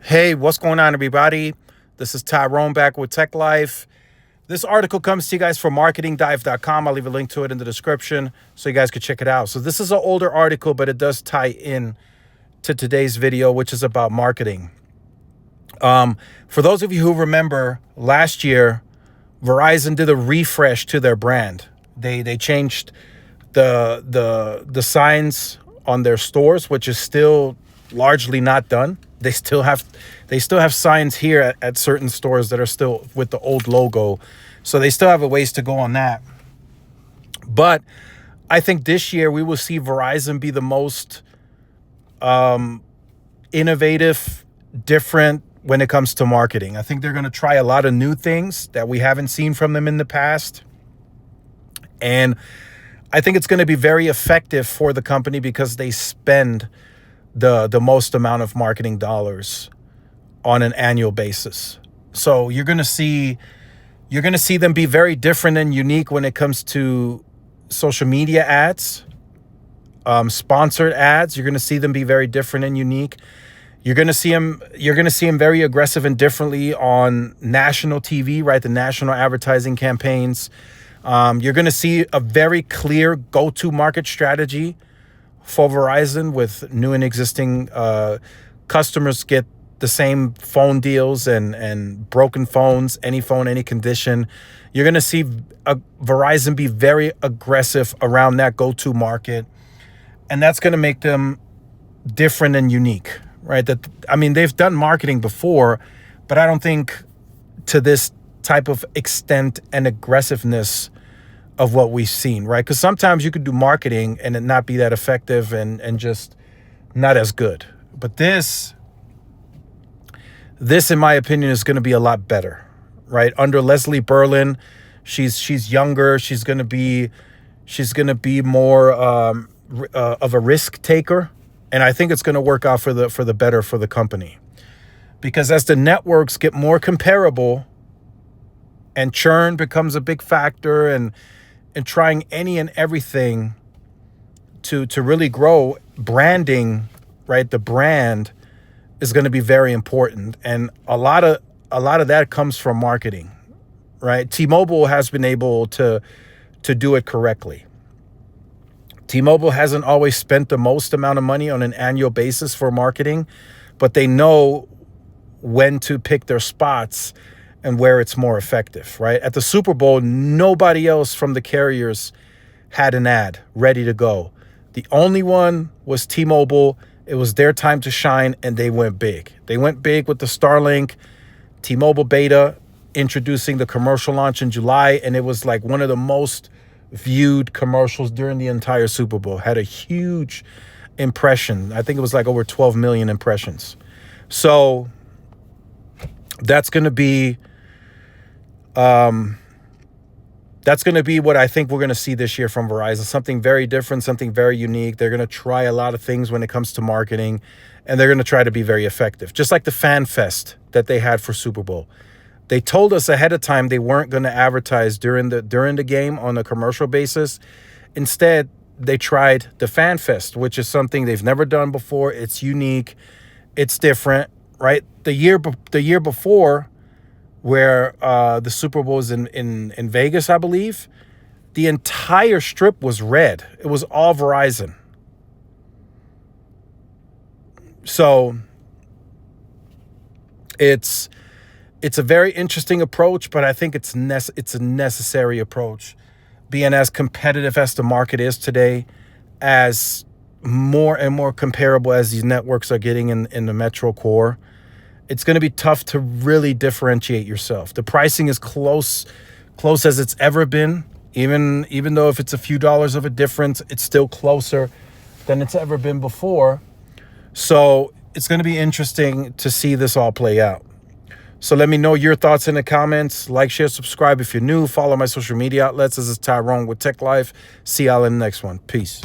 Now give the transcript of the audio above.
Hey, what's going on, everybody? This is Tyrone back with Tech Life. This article comes to you guys from marketingdive.com. I'll leave a link to it in the description so you guys can check it out. So this is an older article, but it does tie in to today's video, which is about marketing. For those of you who remember, last year, Verizon did a refresh to their brand. They changed the signs on their stores, which is still largely not done. They still have signs here at certain stores that are still with the old logo. So they still have a ways to go on that. But I think this year we will see Verizon be the most innovative, different when it comes to marketing. I think they're going to try a lot of new things that we haven't seen from them in the past. And I think it's going to be very effective for the company because they spend the most amount of marketing dollars on an annual basis. So you're going to see them be very different and unique when it comes to social media ads, sponsored ads. You're going to see them be very different and unique. You're going to see them very aggressive and differently on national TV, right? The national advertising campaigns. You're going to see a very clear go-to market strategy for Verizon with new and existing customers get the same phone deals and broken phones, any phone, any condition. You're going to see Verizon be very aggressive around that go-to market. And that's going to make them different and unique, right? They've done marketing before, but I don't think to this type of extent and aggressiveness of what we've seen, right? Because sometimes you could do marketing and it not be that effective and just not as good. But this in my opinion is going to be a lot better, right? Under Leslie Berlin, she's younger. She's going to be more of a risk taker, and I think it's going to work out for the better for the company, because as the networks get more comparable and churn becomes a big factor and trying any and everything to really grow, branding, right? The brand is going to be very important. And a lot of that comes from marketing, right? T-Mobile has been able to do it correctly. T-Mobile hasn't always spent the most amount of money on an annual basis for marketing, but they know when to pick their spots and where it's more effective, right? At the Super Bowl, nobody else from the carriers had an ad ready to go. The only one was T-Mobile. It was their time to shine, and they went big. They went big with the Starlink T-Mobile beta, introducing the commercial launch in July, and it was like one of the most viewed commercials during the entire Super Bowl. Had a huge impression. I think it was like over 12 million impressions. So that's going to be what I think we're going to see this year from Verizon. Something very different, something very unique. They're going to try a lot of things when it comes to marketing, and they're going to try to be very effective. Just like the Fan Fest that they had for Super Bowl. They told us ahead of time they weren't going to advertise during the game on a commercial basis. Instead, they tried the Fan Fest, which is something they've never done before. It's unique. It's different, right? The year before, where the Super Bowl was in Vegas, I believe, the entire strip was red. It was all Verizon. So it's a very interesting approach, but I think it's a necessary approach, being as competitive as the market is today, as more and more comparable as these networks are getting in the metro core. It's going to be tough to really differentiate yourself. The pricing is close as it's ever been. Even though if it's a few dollars of a difference, it's still closer than it's ever been before. So it's going to be interesting to see this all play out. So let me know your thoughts in the comments. Like, share, subscribe if you're new. Follow my social media outlets. This is Tyrone with Tech Life. See y'all in the next one. Peace.